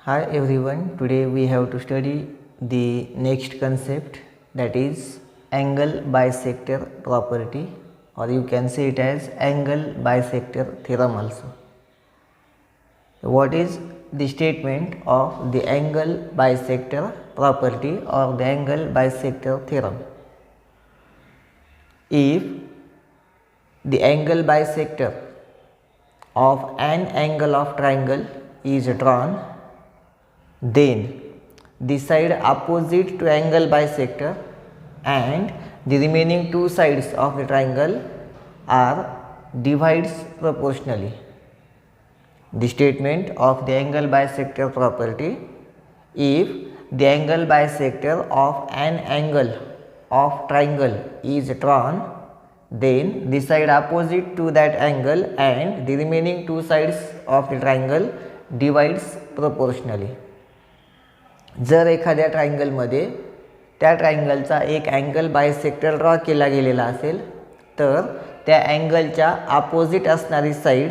Hi everyone, today we have to study the next concept, that is angle bisector property, or you can say it as angle bisector theorem also. What is the statement of the angle bisector property or the angle bisector theorem? If the angle bisector of an angle of triangle is drawn, then the side opposite to angle bisector and the remaining two sides of the triangle are divides proportionally. The statement of the angle bisector property: if the angle bisector of an angle of triangle is drawn, then the side opposite to that angle and the remaining two sides of the triangle divides proportionally. जर एखाद्या ट्रायंगलमध्ये त्या ट्रायंगलचा एक angle bisector draw केला गेलेला असेल तर त्या अँगलच्या opposite असणारी साईड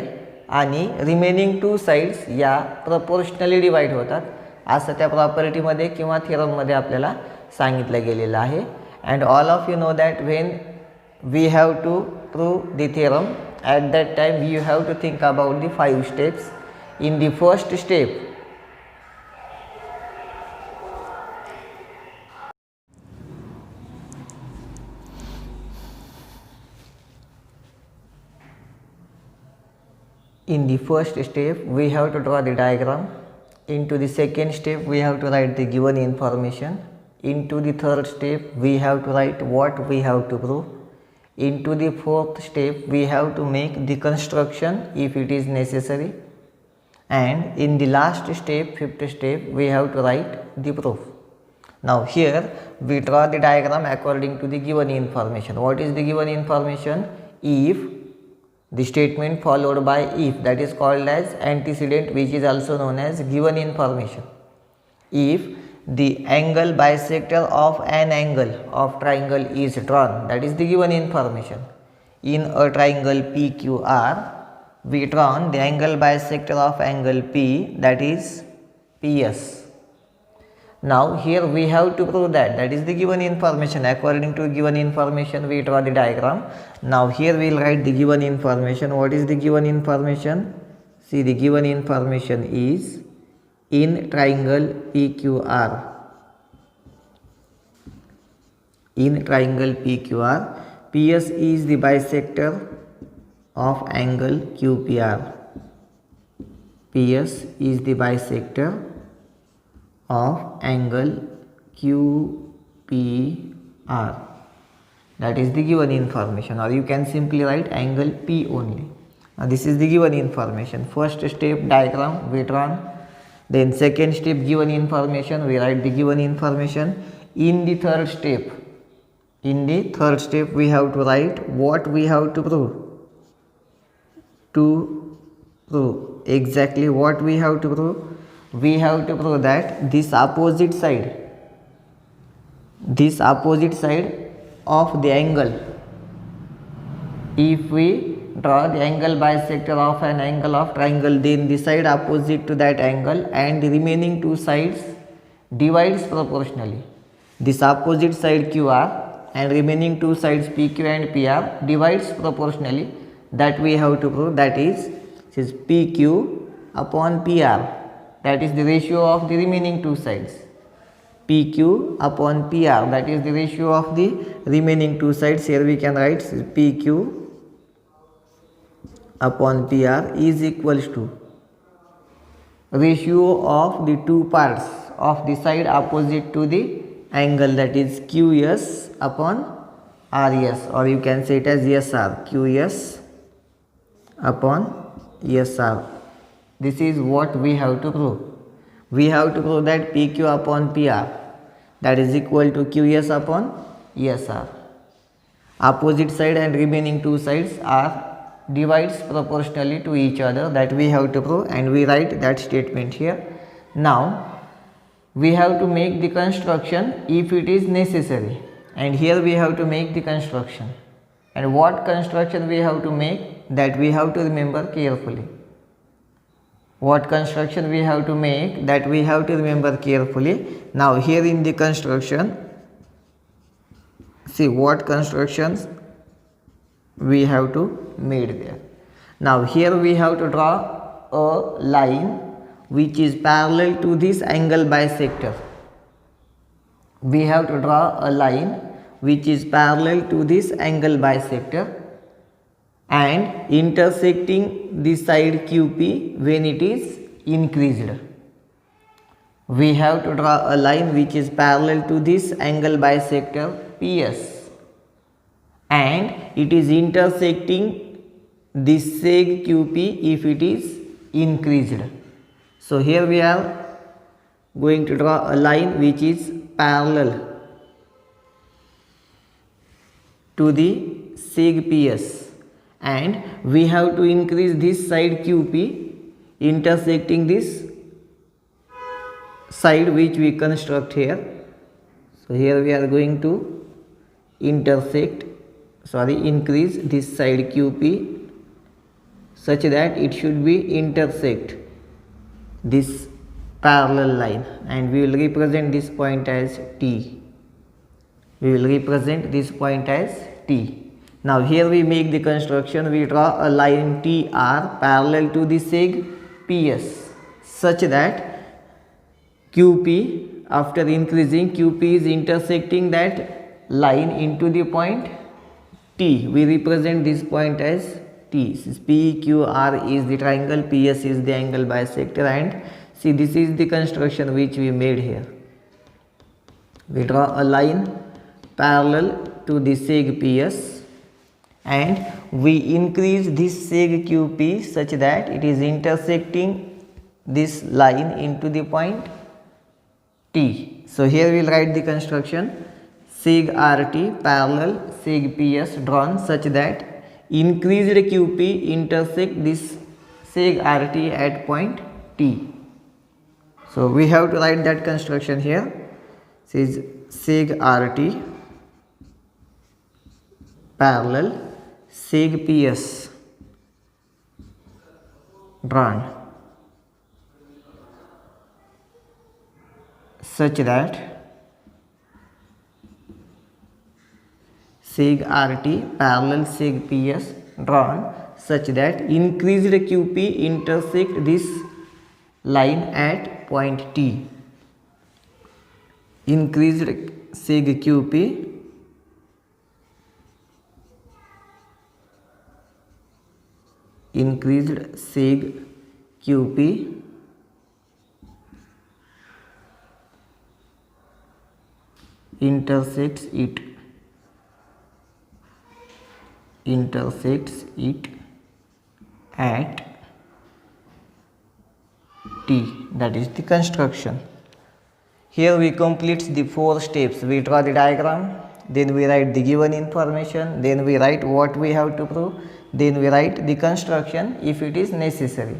आणि रिमेनिंग टू साइड्स या प्रपोर्शनली डिवाइड होतात असं त्या प्रॉपर्टीमध्ये किंवा थिअरममध्ये आपल्याला सांगितलं गेलेलं आहे. And all of you know that when we have to prove the theorem at that time you have to think about the 5 steps. In the first step, in the first step we have to draw the diagram. Into the second step we have to write the given information. Into the third step we have to write what we have to prove. Into the fourth step we have to make the construction if it is necessary. And in the last step, fifth step, we have to write the proof. Now here we draw the diagram according to the given information. What is the given information? If the statement followed by if, that is called as antecedent, which is also known as given information. If the angle bisector of an angle of triangle is drawn, that is the given information. In a triangle PQR, we drawn the angle bisector of angle P, that is PS. Now here we have to prove that is the given information. According to given information we draw the diagram. Now here we will write the given information. What is the given information? See, the given information is in triangle PQR. In triangle PQR, PS is the bisector of angle QPR. PS is the bisector of angle QPR. That is the given information, or you can simply write angle P only. Now this is the given information. First step diagram we drawn. Then second step given information, we write the given information. In the third step, we have to write what we have to prove. To prove exactly what we have to prove, we have to prove that this opposite side of the angle, if we draw the angle bisector of an angle of triangle, then the side opposite to that angle and the remaining two sides divides proportionally. This opposite side QR and remaining two sides PQ and PR divides proportionally. That we have to prove. That is PQ upon PR. That is the ratio of the remaining two sides. PQ upon PR, that is the ratio of the remaining two sides. Here we can write PQ upon PR is equals to ratio of the two parts of the side opposite to the angle, that is QS upon RS, or you can say it as SR. QS upon SR. This is what we have to prove. We have to prove that PQ upon PR, that is equal to QS upon SR. Opposite side and remaining two sides are divides proportionally to each other. That we have to prove, and we write that statement here. Now we have to make the construction if it is necessary, and here we have to make the construction. And what construction we have to make, that we have to remember carefully. what construction we have to make, that we have to remember carefully. Now here in the construction, see what constructions we have to made there. Now here we have to draw a line which is parallel to this angle bisector. We have to draw a line which is parallel to this angle bisector and intersecting the side QP when it is increased. We have to draw a line which is parallel to this angle bisector PS and it is intersecting this seg QP if it is increased. So here we are going to draw a line which is parallel to the seg PS and we have to increase this side QP intersecting this side which we construct here. So here we are going to increase this side QP such that it should be intersect this parallel line and we will represent this point as T. We will represent this point as T. Now here we make the construction, we draw a line TR parallel to the seg PS such that QP, after increasing, QP is intersecting that line into the point T. We represent this point as T. PQR is the triangle, PS is the angle bisector and see this is the construction which we made here. We draw a line parallel to the seg PS and we increase this seg QP such that it is intersecting this line into the point T. So here we will write the construction seg RT parallel seg PS drawn such that increased QP intersect this seg RT at point T. So we have to write that construction here. Says seg RT parallel seg PS drawn such that seg RT parallel seg PS drawn such that increased QP intersect this line at point T. Increased seg QP intersects it at T. That is the construction. Here we complete the 4 steps. We draw the diagram, then we write the given information, then we write what we have to prove, then we write the construction if it is necessary.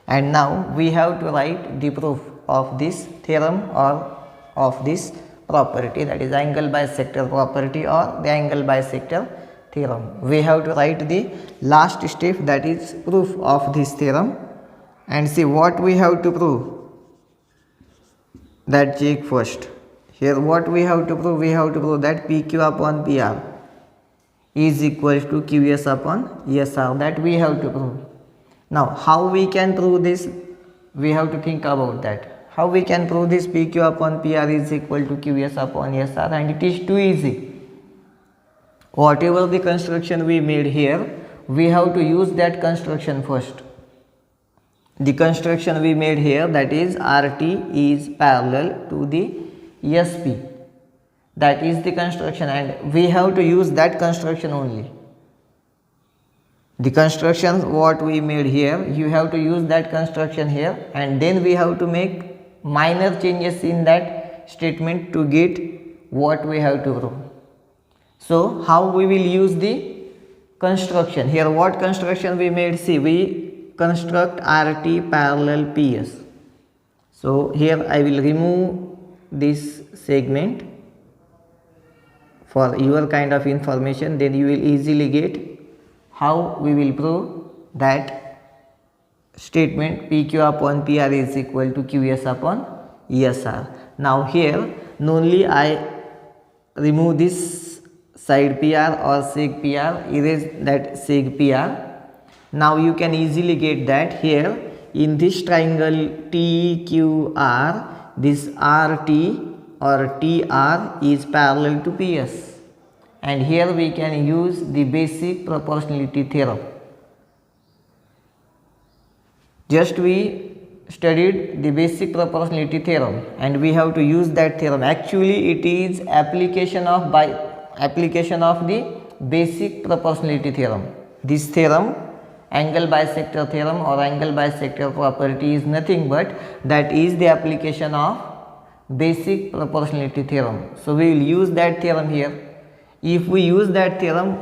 And now we have to write the proof of this theorem or of this property, that is angle bisector property or the angle bisector theorem. We have to write the last step, that is proof of this theorem, and see what we have to prove. That check first. Here what we have to prove? We have to prove that PQ upon PR is equal to QS upon SR. That we have to prove. Now how we can prove this? We have to think about that. How we can prove this PQ upon PR is equal to QS upon SR, and it is too easy. Whatever the construction we made here, we have to use that construction first. The construction we made here, that is RT is parallel to the SP. That is the construction and we have to use that construction only. The construction what we made here, you have to use that construction here and then we have to make minor changes in that statement to get what we have to prove. So how we will use the construction? Here what construction we made? See, we construct RT parallel PS. So here I will remove this segment for your kind of information, then you will easily get how we will prove that statement PQ upon PR is equal to QS upon ESR. Now here only I remove this side PR or seg PR, erase that seg PR. Now you can easily get that here in this triangle TQR, this RT or TR is parallel to PS, and here we can use the basic proportionality theorem. Just we studied the basic proportionality theorem and we have to use that theorem. Actually it is application of the basic proportionality theorem. This theorem, angle bisector theorem or angle bisector property, is nothing but that is the application of basic proportionality theorem. So we will use that theorem here. If we use that theorem,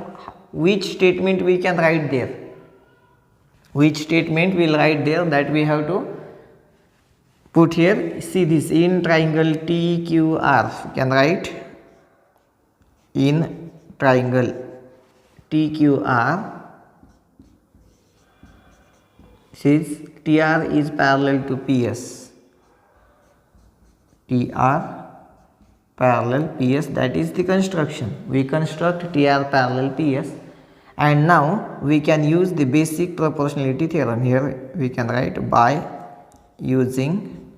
which statement we can write there? Which statement we will write there, that we have to put here. See this, in triangle TQR, you can write in triangle TQR, since TR is parallel to PS, TR parallel PS, that is the construction. We construct TR parallel PS, and now we can use the basic proportionality theorem. Here we can write by using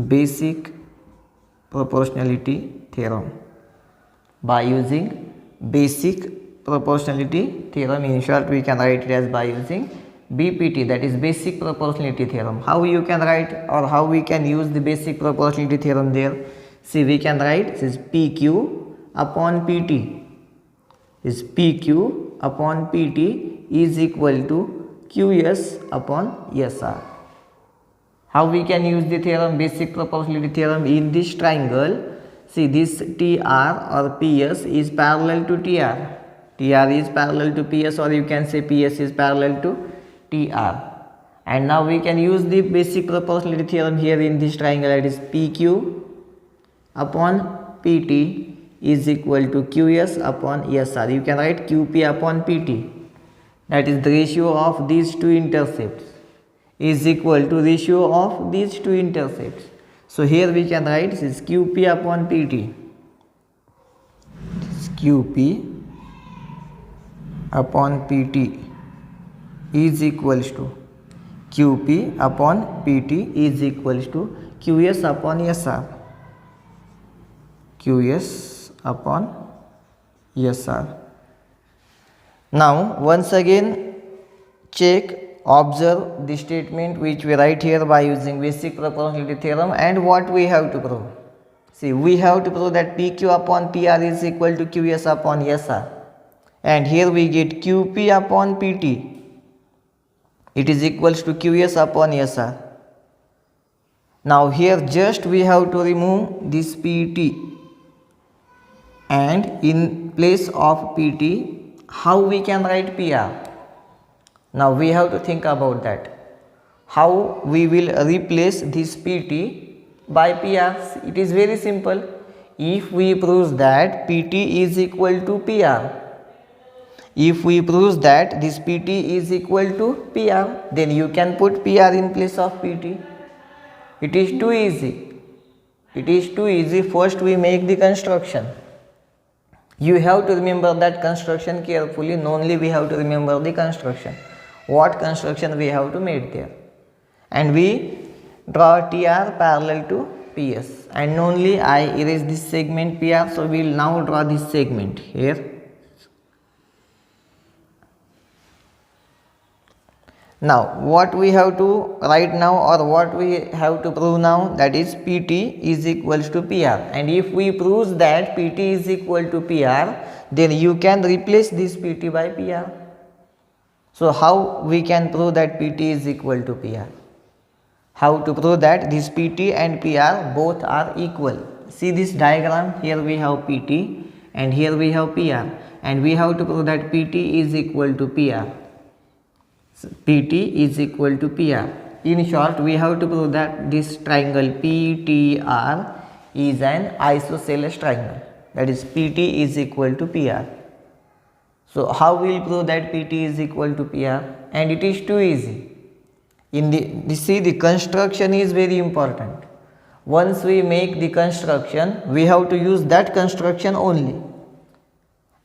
basic proportionality theorem. By using basic proportionality theorem, in short we can write it as by using BPT, that is basic proportionality theorem. How you can write or how we can use the basic proportionality theorem there? See, we can write this is PQ upon PT. Is PQ upon PT is equal to QS upon SR. How we can use the theorem, basic proportionality theorem, in this triangle? See, this TR or PS is parallel to TR. TR is parallel to PS, or you can say PS is parallel to TR. And now we can use the basic proportionality theorem here in this triangle, that is PQ upon PT is equal to QS upon SR. You can write QP upon PT, that is the ratio of these two intercepts is equal to ratio of these two intercepts. So here we can write this is QP upon PT. This QP upon PT is equals to QP upon PT is equals to QS upon SR. QS upon SR. Now once again check, observe the statement which we write here by using basic proportionality theorem, and what we have to prove. See, we have to prove that PQ upon PR is equal to QS upon SR, and here we get QP upon PT, it is equals to QS upon SR. Now here just we have to remove this PT, and in place of PT, how we can write PR? Now we have to think about that. How we will replace this PT by PR? It is very simple. If we prove that PT is equal to PR, if we prove that this PT is equal to PR, then you can put PR in place of PT. It is too easy. It is too easy. First we make the construction. You have to remember that construction carefully. Only we have to remember the construction. What construction we have to make there, and we draw TR parallel to PS, and only I erase this segment PR. So we will now draw this segment here. Now what we have to write now, or what we have to prove now, that is PT is equals to PR, and if we prove that PT is equal to PR, then you can replace this PT by PR. So how we can prove that PT is equal to PR? How to prove that this PT and PR both are equal? See this diagram, here we have PT and here we have PR, and we have to prove that PT is equal to PR. So PT is equal to PR. In short, we have to prove that this triangle PTR is an isosceles triangle, that is PT is equal to PR. So how we will prove that PT is equal to PR? And it is too easy. In the construction is very important. Once we make the construction, we have to use that construction only.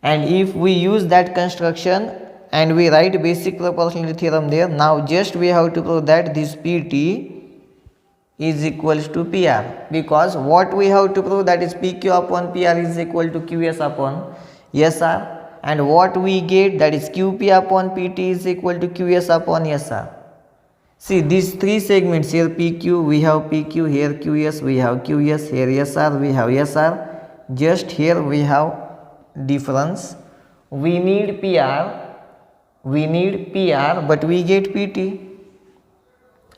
And if we use that construction and we write basic proportionality theorem there, now just we have to prove that this PT is equals to PR, because what we have to prove, that is PQ upon PR is equal to QS upon SR, and what we get, that is QP upon PT is equal to QS upon SR. See these three segments here, PQ we have PQ, here QS we have QS, here SR we have SR, just here we have difference. We need PR, but we get PT.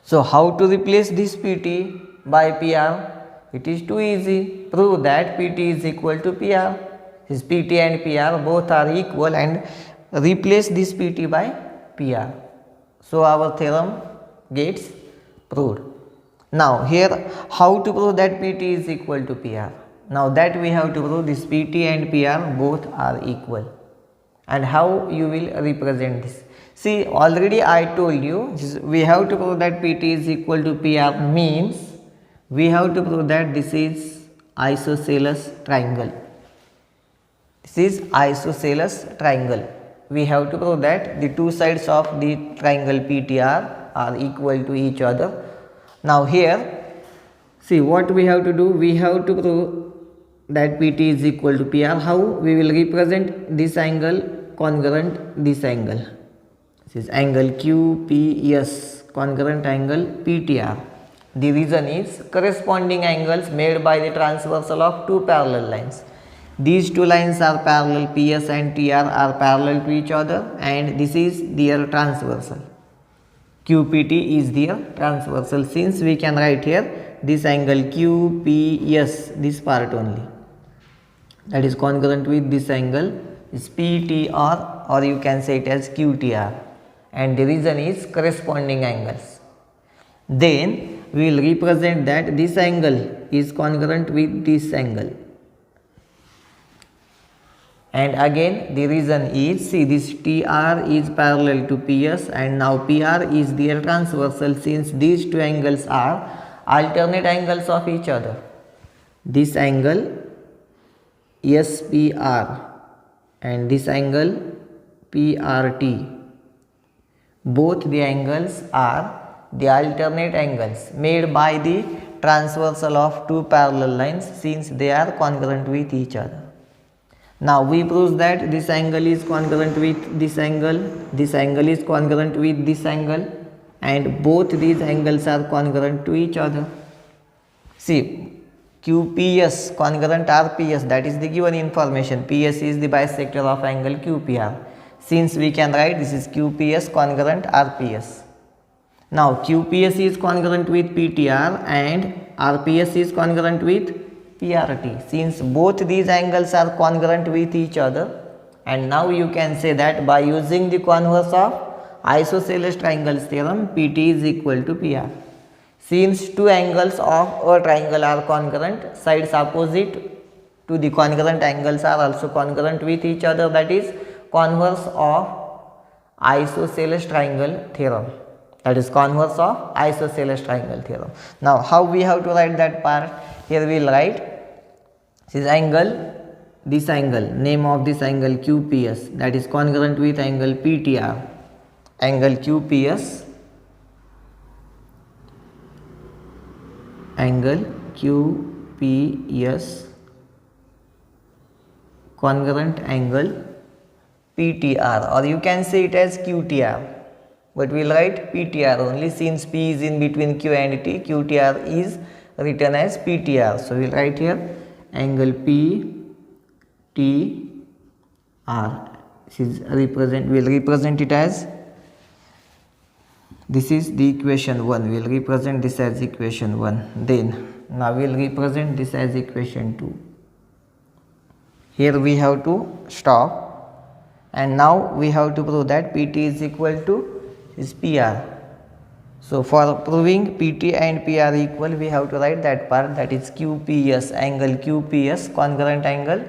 So how to replace this PT by PR? It is too easy. Prove that PT is equal to PR. His PT and PR both are equal, and replace this PT by PR. So our theorem gets proved. Now here how to prove that PT is equal to PR? Now that we have to prove this PT and PR both are equal. And how you will represent this? See, already I told you we have to prove that PT is equal to PR, means we have to prove that this is isosceles triangle. This is isosceles triangle. We have to prove that the two sides of the triangle PTR are equal to each other. Now here, see what we have to do. We have to prove that PT is equal to PR. How? We will represent this angle congruent this angle. This is angle QPS, congruent angle PTR. The reason is corresponding angles made by the transversal of two parallel lines. These two lines are parallel, PS and TR are parallel to each other, and this is their transversal. QPT is their transversal. Since we can write here this angle QPS, this part only, that is congruent with this angle, is PTR, or you can say it as QTR, and the reason is corresponding angles. Then we will represent that this angle is congruent with this angle, and again the reason is, see this TR is parallel to PS, and now PR is their transversal, since these two angles are alternate angles of each other. This angle SPR and this angle PRT, both the angles are the alternate angles made by the transversal of two parallel lines, since they are congruent with each other. Now we prove that this angle is congruent with this angle is congruent with this angle, and both these angles are congruent to each other. See, QPS congruent RPS, that is the given information. PS is the bisector of angle QPR. Since we can write this is QPS congruent RPS. Now QPS is congruent with PTR and RPS is congruent with PRT. Since both these angles are congruent with each other, and now you can say that by using the converse of isosceles triangles theorem, PT is equal to PR. Since two angles of a triangle are congruent, sides opposite to the congruent angles are also congruent with each other, that is converse of isosceles triangle theorem. That is converse of isosceles triangle theorem. Now how we have to write that part? Here we will write this angle, name of this angle QPS, that is congruent with angle PTR. Angle QPS, congruent angle PTR, or you can say it as QTR, but we will write PTR only, since P is in between Q and T. QTR is written as PTR. So we will write here angle PTR. This is we will represent it as, this is the equation 1. We will represent this as equation 1. Then now we will represent this as equation 2. Here we have to stop, and now we have to prove that PT is equal to is PR. So for proving PT and PR equal, we have to write that part, that is QPS, angle QPS congruent angle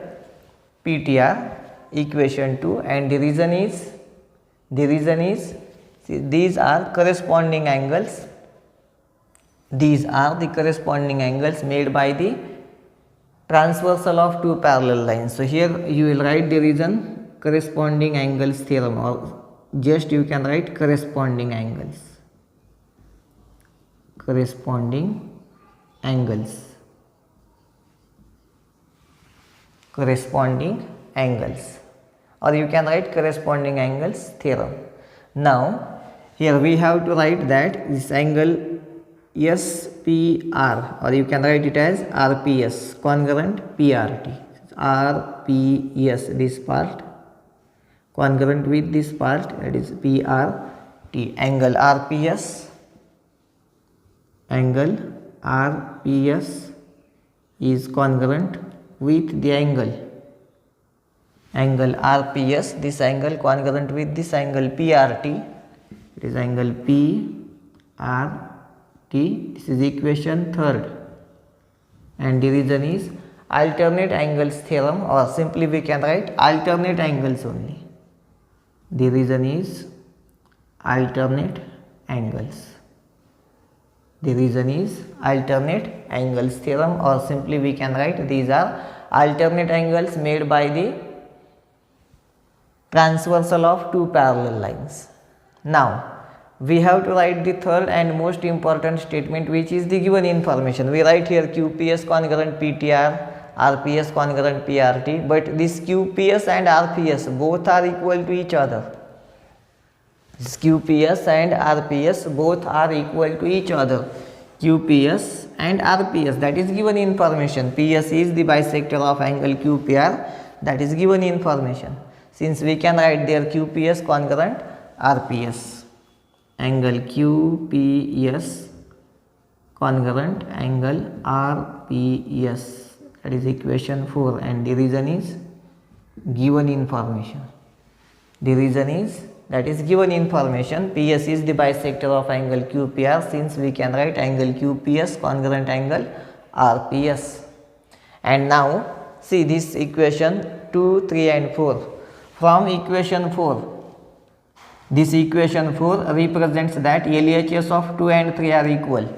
PTR, equation 2, and the reason is see, these are corresponding angles. These are the corresponding angles made by the transversal of two parallel lines. So here you will write the reason corresponding angles theorem, or just you can write corresponding angles. Corresponding angles. Corresponding angles, or you can write corresponding angles theorem. Now here we have to write that this angle SPR, or you can write it as RPS, congruent PRT. RPS, this part congruent with this part, that is PRT. Angle RPS is congruent with the angle RPS, this angle congruent with this angle PRT, it is angle PRT. This is equation 3rd, and the reason is alternate angles theorem, or simply we can write alternate angles only. The reason is alternate angles. The reason is alternate angles theorem, or simply we can write these are alternate angles made by the transversal of two parallel lines. Now we have to write the third and most important statement, which is the given information. We write here QPS congruent PTR, RPS congruent PRT, but this QPS and RPS both are equal to each other. This QPS and RPS both are equal to each other. QPS and RPS, that is given information. PS is the bisector of angle QPR, that is given information. Since we can write there QPS congruent RPS. Angle QPS congruent angle RPS, that is equation 4, and the reason is given information. The reason is that is given information. PS is the bisector of angle QPR, since we can write angle QPS congruent angle RPS. And now see this equation 2, 3 and 4. From equation 4, this equation 4 represents that LHS of 2 and 3 are equal.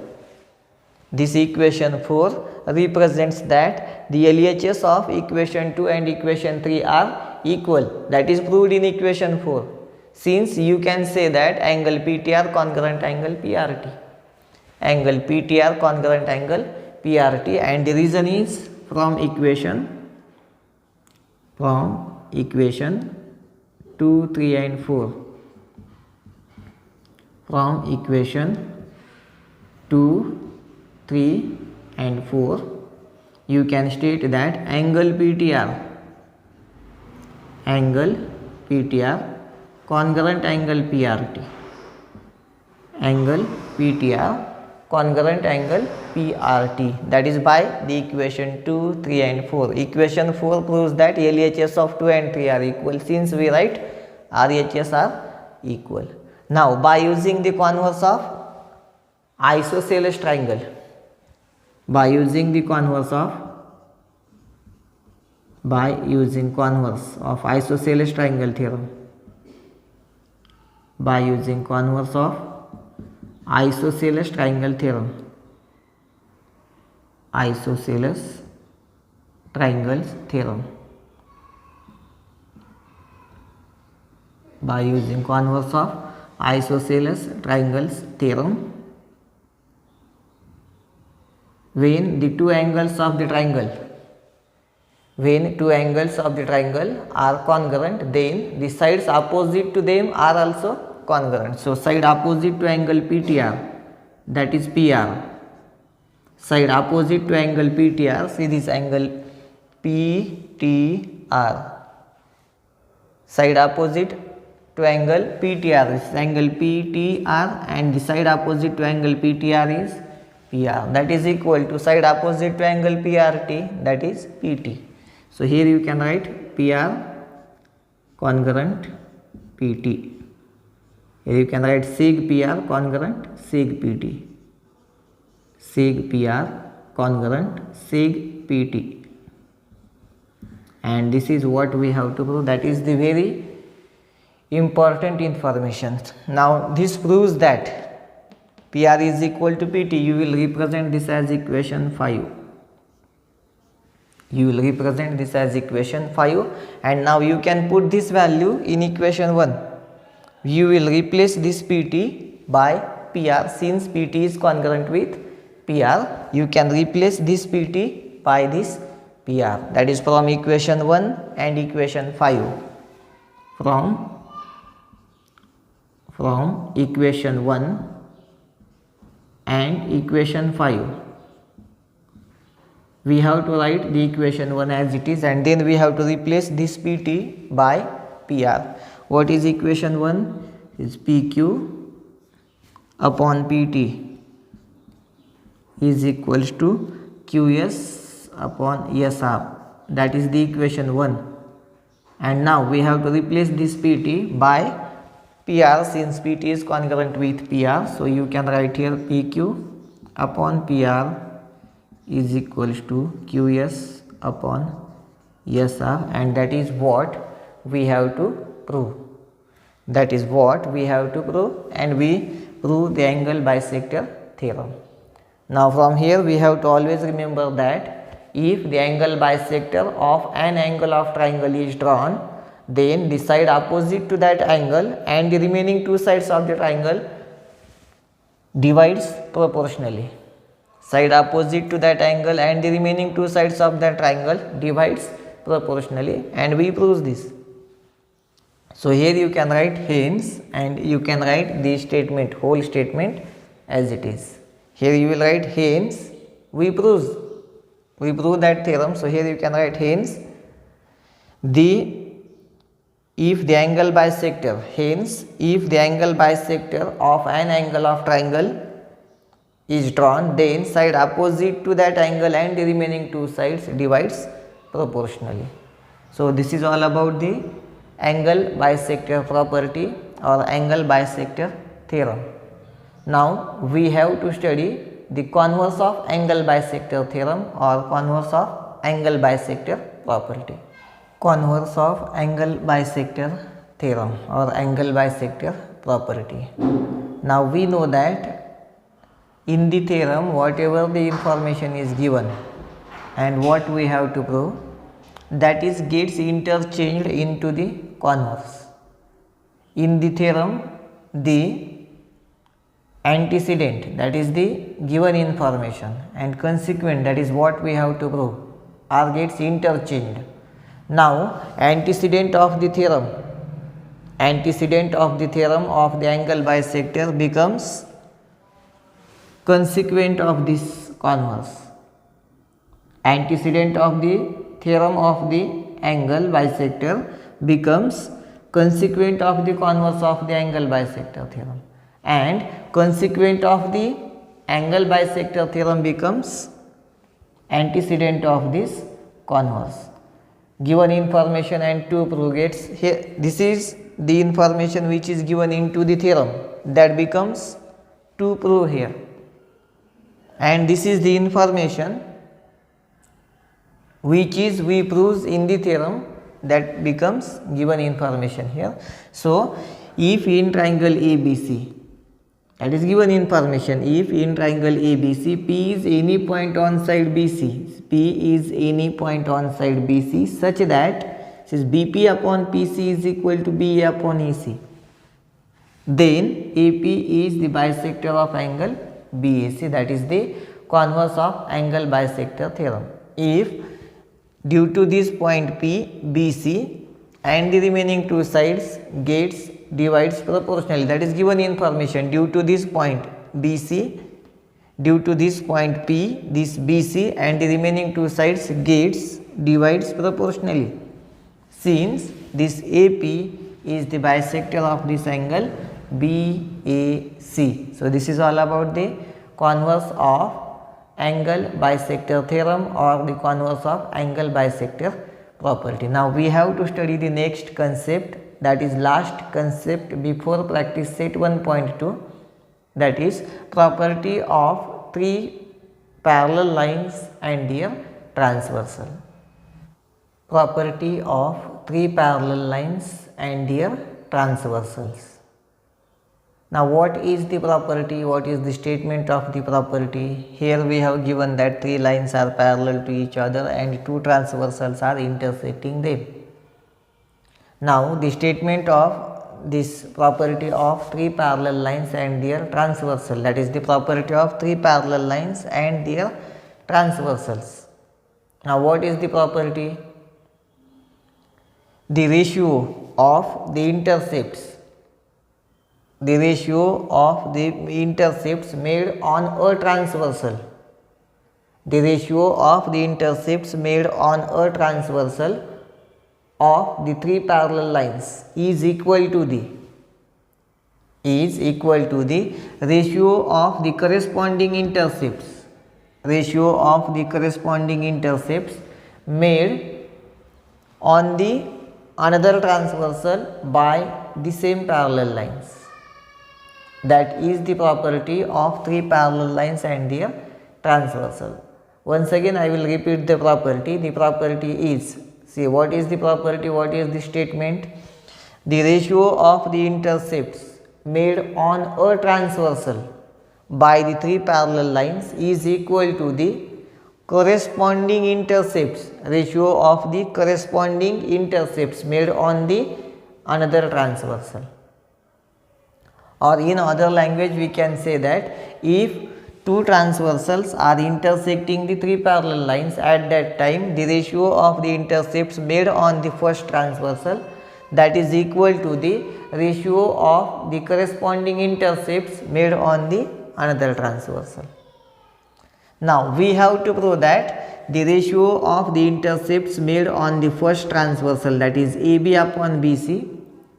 This equation 4 represents that the LHS of equation 2 and equation 3 are equal. That is proved in equation 4. Since you can say that angle PTR congruent angle PRT. Angle PTR congruent angle PRT, and the reason is from equation 2, 3 and 4. From equation 2, 3 and 4, you can state that angle PTR congruent angle PRT. Angle PTR congruent angle PRT, that is by the equation 2, 3 and 4. Equation 4 proves that LHS of 2 and 3 are equal, since we write RHS are equal. Now by using the converse of isosceles triangle, by using converse of isosceles triangle theorem, by using converse of isosceles triangle theorem, isosceles triangles theorem, by using converse of isosceles triangles theorem, when the two angles of the triangle are congruent, then the sides opposite to them are also congruent. So side opposite to angle PTR, that is PR. Side opposite to angle PTR, see this angle PTR. Side opposite to angle PTR is angle PTR, and the side opposite to angle PTR is PR. That is equal to side opposite to angle PRT, that is PT. So here you can write PR congruent PT. Here you can write sig PR congruent sig PT. Sig PR congruent sig PT. and this is what we have to prove. That is the very important information. Now this proves that PR is equal to PT. You will represent this as equation 5. You will represent this as equation 5, and now you can put this value in equation 1. You will replace this PT by PR. Since PT is congruent with PR, you can replace this PT by this PR. That is from equation 1 and equation 5. From equation 1 and equation 5, we have to write the equation 1 as it is, and then we have to replace this PT by PR. What is equation 1? Is PQ upon PT is equals to QS upon SR. That is the equation 1. And now we have to replace this PT by PR since PT is congruent with PR. So you can write here PQ upon PR is equals to QS upon SR, and that is what we have to prove. That is what we have to prove, and we prove the angle bisector theorem. Now from here we have to always remember that if the angle bisector of an angle of triangle is drawn, then the side opposite to that angle and the remaining two sides of the triangle divides proportionally. Side opposite to that angle and the remaining two sides of that triangle divides proportionally, and we prove this. So here you can write hence, and you can write the statement, whole statement as it is. Here you will write hence, we prove that theorem. So here you can write hence if the angle bisector of an angle of triangle is drawn, then side opposite to that angle and the remaining two sides divides proportionally. So this is all about the angle bisector property or angle bisector theorem. Now we have to study the converse of angle bisector theorem or converse of angle bisector property. Converse of angle bisector theorem or angle bisector property. Now we know that in the theorem whatever the information is given and what we have to prove, that is gets interchanged into the converse. In the theorem, the antecedent, that is the given information, and consequent, that is what we have to prove, are gets interchanged. Now antecedent of the theorem of the angle bisector becomes consequent of this converse. Antecedent of the theorem of the angle bisector becomes consequent of the converse of the angle bisector theorem, and consequent of the angle bisector theorem becomes antecedent of this converse. Given information and to prove gets here, this is the information which is given into the theorem, that becomes to prove here, and this is the information which is we prove in the theorem, that becomes given information here. So if in triangle ABC, that is given information, if in triangle ABC P is any point on side BC, such that since BP upon PC is equal to BA upon AC, then AP is the bisector of angle BAC. That is the converse of angle bisector theorem. If due to this point P, BC and the remaining two sides gets divides proportionally, that is given information, due to this point BC, due to this point P, this BC and the remaining two sides gets divides proportionally, since this AP is the bisector of this angle BAC. So this is all about the converse of angle bisector theorem or the converse of angle bisector property. Now we have to study the next concept, that is last concept before practice set 1.2, that is property of three parallel lines and their transversal. property of three parallel lines and their transversals. Now what is the property, what is the statement of the property? Here we have given that three lines are parallel to each other and two transversals are intersecting them. Now the statement of this property of three parallel lines and their transversal, that is the property of three parallel lines and their transversals. Now what is the property? The ratio of the intercepts made on a transversal, the ratio of the intercepts made on a transversal of the three parallel lines is equal to the ratio of the corresponding intercepts made on the another transversal by the same parallel lines. That is the property of three parallel lines and their transversal. Once again I will repeat the property. The property is, see what is the property, what is the statement? The ratio of the intercepts made on a transversal by the three parallel lines is equal to the corresponding intercepts, ratio of the corresponding intercepts made on the another transversal. Or in other language we can say that if two transversals are intersecting the three parallel lines, at that time the ratio of the intercepts made on the first transversal, that is equal to the ratio of the corresponding intercepts made on the another transversal. Now we have to prove that the ratio of the intercepts made on the first transversal, that is AB upon BC,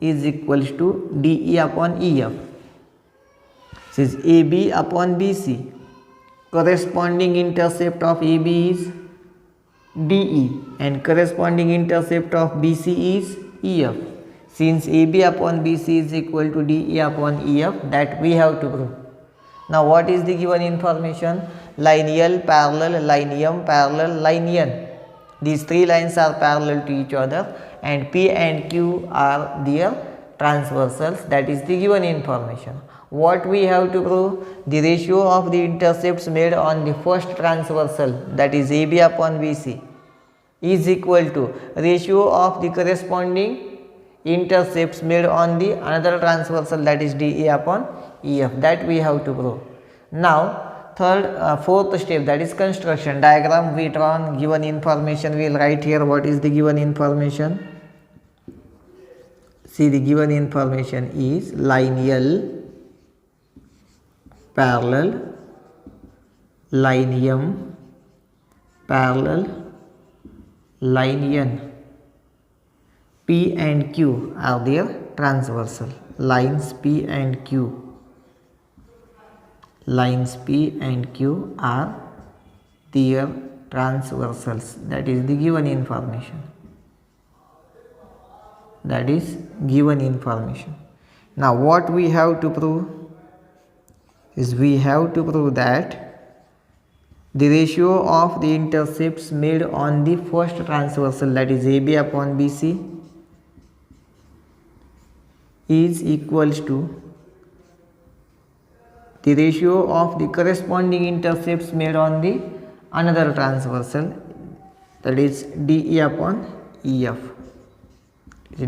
is equals to DE upon EF. This is AB upon BC. Corresponding intercept of AB is DE and corresponding intercept of BC is EF. Since AB upon BC is equal to DE upon EF, that we have to prove. Now what is the given information? Line L parallel line M parallel line N. These three lines are parallel to each other and P and Q are their transversals. That is the given information. What we have to prove? The ratio of the intercepts made on the first transversal, that is AB upon BC, is equal to ratio of the corresponding intercepts made on the another transversal, that is DE upon EF. That we have to prove. Now fourth step, that is construction. Diagram we drawn, given information we will write here. What is the given information? See, the given information is line L parallel line M parallel line N. P and Q are their transversal. Lines P and Q are their transversals. That is the given information. Now what we have to prove is, we have to prove that the ratio of the intercepts made on the first transversal, that is AB upon BC, is equals to the ratio of the corresponding intercepts made on the another transversal, that is DE upon EF.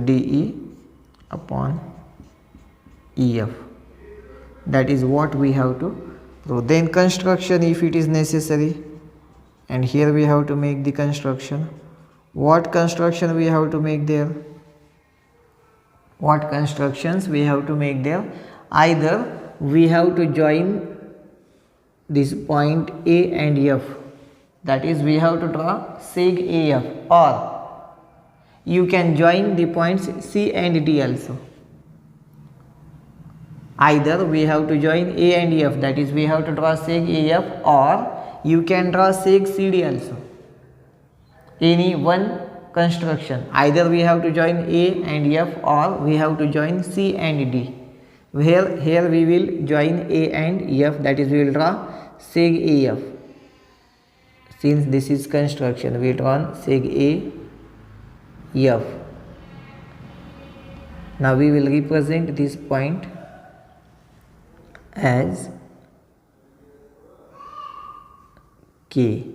DE upon EF. That is what we have to prove. Then construction, if it is necessary, and here we have to make the construction. What construction we have to make there? What constructions we have to make there? Either we have to join this point A and F, that is we have to draw seg AF, or you can join the points C and D also. Either we have to join A and F, that is we have to draw seg AF, or you can draw seg CD also. Any one construction. Either we have to join A and F, or we have to join C and D. Here we will join A and F, that is we will draw seg AF. Since this is construction, we draw seg A F. Now we will represent this point as K,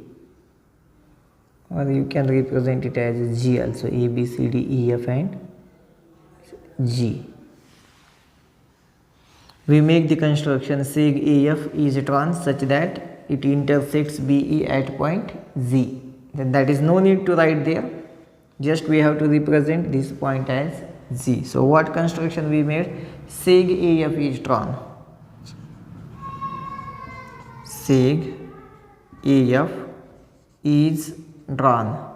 or you can represent it as G also, A, B, C, D, E, F and G. We make the construction seg AF is drawn such that it intersects BE at point Z. Then that is no need to write there, just we have to represent this point as Z. So what construction we made? Seg AF is drawn. Seg AF is drawn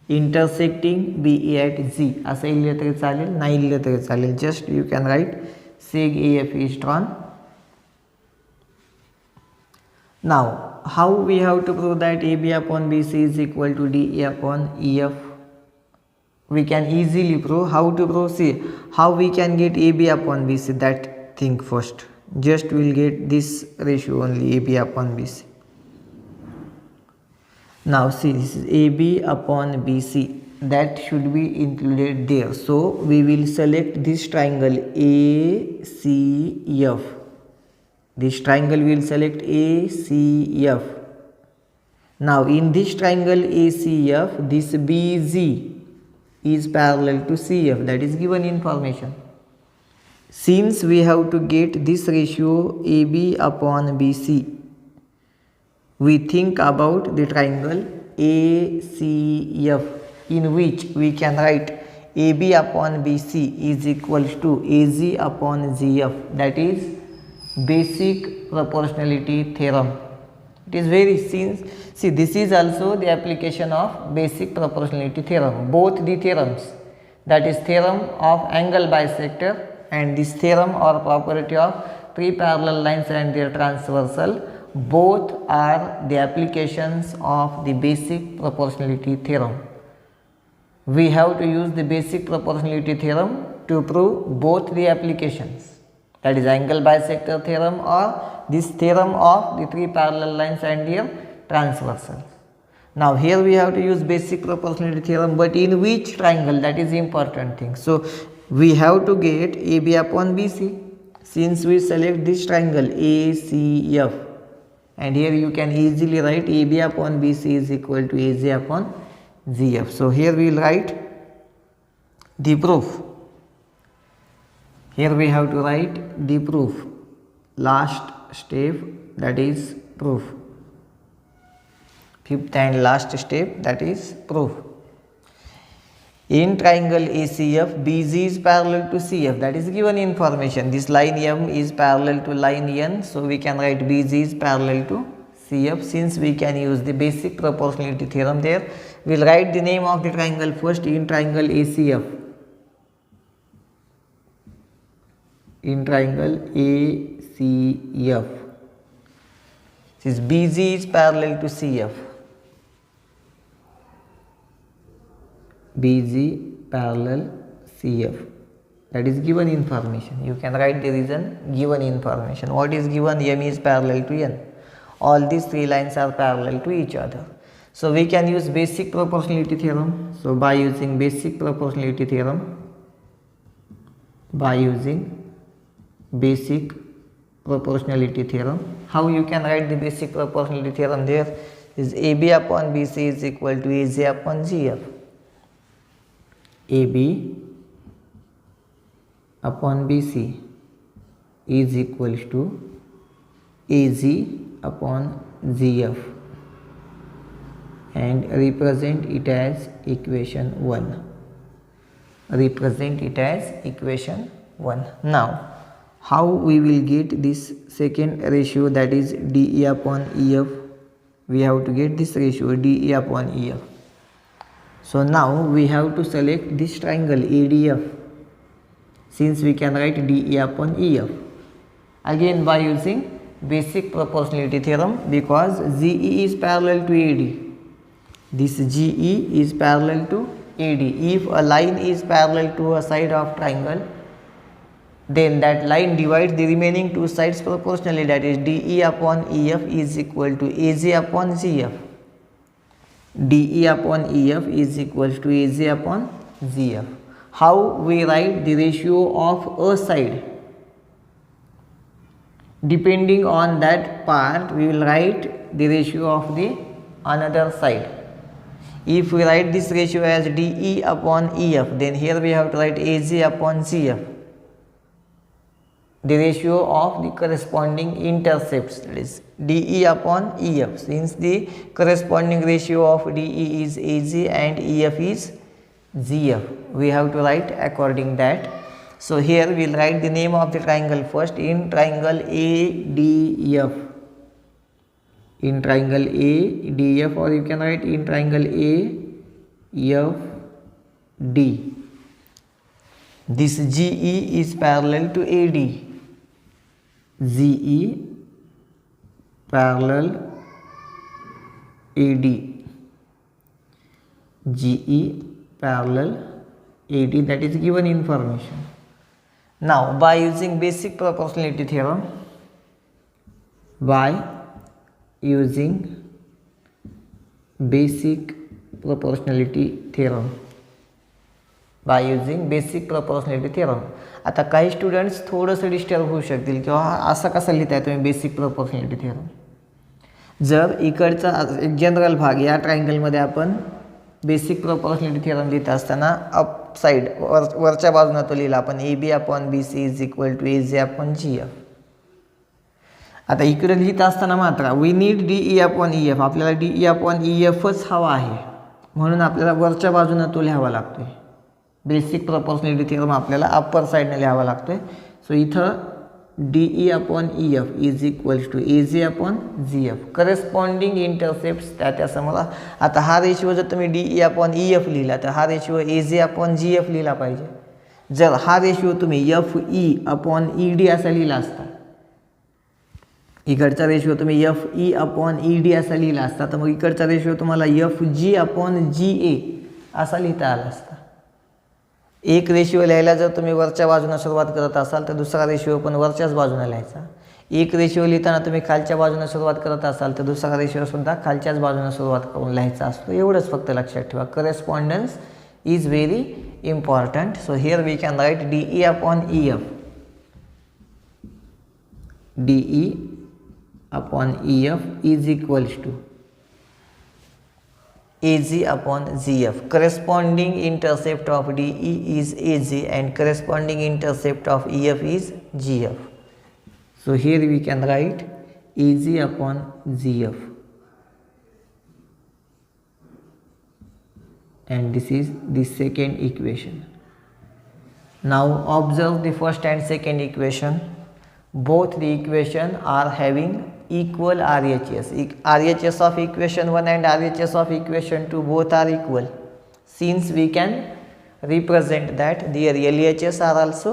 intersecting BE at Z. असं लिहिलं तरी चालेल, नाही लिहिलं तरी चालेल, just you can write seg AF is drawn. Now how we have to prove that AB upon BC is equal to DE upon EF? We can easily prove. How to prove? See how we can get AB upon BC, that thing first. Just we will get this ratio only, AB upon BC. Now see, this is AB upon BC, that should be included there. So we will select this triangle ACF. This triangle we will select ACF. Now in this triangle ACF, this BZ is parallel to CF, that is given information. Since we have to get this ratio AB upon BC, we think about the triangle ACF, in which we can write AB upon BC is equal to AZ upon ZF, that is basic proportionality theorem. It is very see this is also the application of basic proportionality theorem. Both the theorems, that is theorem of angle bisector and this theorem or property of three parallel lines and their transversal, both are the applications of the basic proportionality theorem. We have to use the basic proportionality theorem to prove both the applications, that is angle bisector theorem or this theorem of the three parallel lines and their transversals. Now here we have to use basic proportionality theorem, but in which triangle, that is the important thing. So we have to get AB upon BC, since we select this triangle ACF, and here you can easily write AB upon BC is equal to AZ upon ZF. So here we will write the proof. Here we have to write the proof, last step, that is proof. Fifth and last step, that is proof. In triangle ACF, BZ is parallel to CF, that is given information. This line M is parallel to line N, so we can write BZ is parallel to CF. Since we can use the basic proportionality theorem there, we will write the name of the triangle first. In triangle ACF, in triangle ACF, since BZ is parallel to CF, BZ parallel CF, that is given information. You can write the reason, given information. What is given? M is parallel to N. All these three lines are parallel to each other. So we can use basic proportionality theorem. So by using basic proportionality theorem, how you can write the basic proportionality theorem there is AB upon BC is equal to AZ upon ZF. AB upon BC is equal to AZ upon ZF, and represent it as equation 1. Represent it as equation 1. Now how we will get this second ratio, that is DE upon EF? We have to get this ratio DE upon EF. So now we have to select this triangle ADF, since we can write DE upon EF. Again by using basic proportionality theorem, because GE is parallel to AD. This GE is parallel to AD. If a line is parallel to a side of triangle, then that line divides the remaining two sides proportionally, that is DE upon EF is equal to AZ upon ZF. DE upon EF is equals to AZ upon ZF. How we write the ratio of a side? Depending on that part, we will write the ratio of the another side. If we write this ratio as DE upon EF, then here we have to write AZ upon ZF, the ratio of the corresponding intercepts, that is DE upon EF. Since the corresponding ratio of DE is AZ and EF is ZF, we have to write according that. So here we will write the name of the triangle first. In triangle ADF, in triangle ADF, or you can write in triangle AFD, this GE is parallel to AD, ZE parallel AD, GE parallel AD, that is given information. Now by using basic proportionality theorem, by using basic proportionality theorem, by using basic proportionality theorem. आता काही students थोडंसं disturb होऊ शकतील किंवा असं कसं लिहिताय तुम्ही basic proportionality theorem. जर इकडचा एक जनरल भाग या ट्रायंगलमध्ये आपण बेसिक प्रोपोर्शनॅलिटी थिअरम लिहित असताना अप साइड वरच्या बाजूने तो लिहिला आपण AB upon BC is equal to AZ upon GF. आता इकडे लिहित असताना मात्र we need DE upon EF, आपल्याला DE अपॉन EFच हवा आहे, म्हणून आपल्याला वरच्या बाजूने तो लिहावा लागतोय. बेसिक प्रोपोर्शनॅलिटी थिअरम आपल्याला अप्पर साइडने लिहावा लागतोय. सो इथं DE upon EF is equals to AZ upon ZF, corresponding intercepts त्या समोर. आता हा रेशिओ जर तुम्ही DE अपॉन EF लिहिला तर हा रेशिओ AZ अपॉन GF लिहिला पाहिजे. जर हा रेशिओ तुम्ही FE अपॉन ED असा लिहिला असता, इकडचा रेशिओ तुम्ही FE अपॉन ED असा लिहिला असता, तर मग इकडचा रेशिओ तुम्हाला FG अपॉन GA असा लिहिता आला असता. एक रेशिओ लिहायला जर तुम्ही वरच्या बाजूने सुरुवात करत असाल तर दुसरा रेशिओ पण वरच्याच बाजूने लिहायचा. एक रेशिओ लिहिताना तुम्ही खालच्या बाजूने सुरुवात करत असाल तर दुसरा रेशिओ सुद्धा खालच्याच बाजूने सुरुवात करून लिहायचा असतो. एवढंच फक्त लक्षात ठेवा. Correspondence is very important. So here we can write DE upon EF, DE upon EF is equals to AZ upon ZF. Corresponding intercept of DE is AZ and corresponding intercept of EF is GF. So here we can write AZ upon ZF, and this is the second equation. Now observe the first and second equation. Both the equation are having equal RHS. RHS of equation 1 and RHS of equation 2 both are equal. Since we can represent that their LHS are also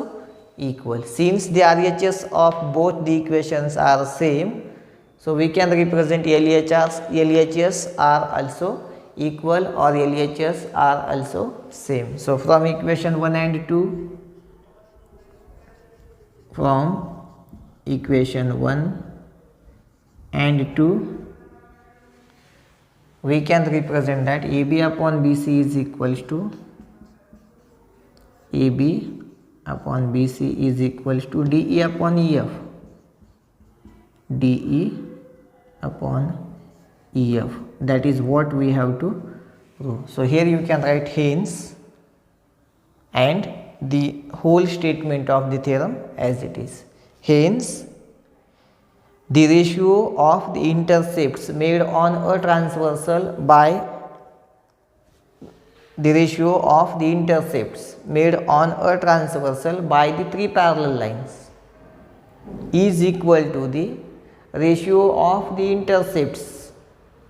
equal. Since the RHS of both the equations are same, so we can represent LHS are also equal or LHS are also same. So from equation 1 and 2, from equation 1 and 2, we can represent that AB upon BC is equals to AB upon BC is equals to DE upon EF, DE upon EF. That is what we have to prove. So here you can write hence and the whole statement of the theorem as it is. Hence the ratio of the intercepts made on a transversal by the ratio of the intercepts made on a transversal by the three parallel lines is equal to the ratio of the intercepts,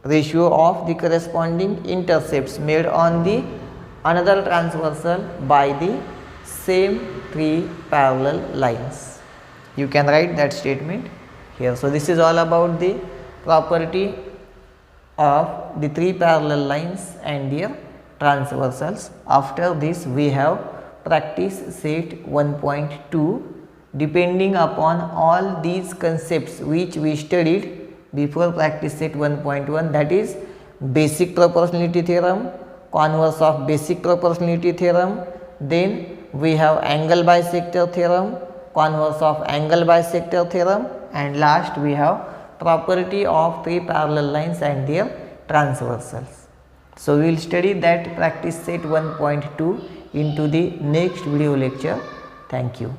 ratio of the corresponding intercepts made on the another transversal by the same three parallel lines. You can write that statement here. So this is all about the property of the three parallel lines and their transversals. After this we have practice set 1.2. Depending upon all these concepts which we studied before practice set 1.1, that is basic proportionality theorem, converse of basic proportionality theorem, then we have angle bisector theorem, converse of angle bisector theorem, and last we have property of three parallel lines and their transversals. So we will study that practice set 1.2 into the next video lecture. Thank you.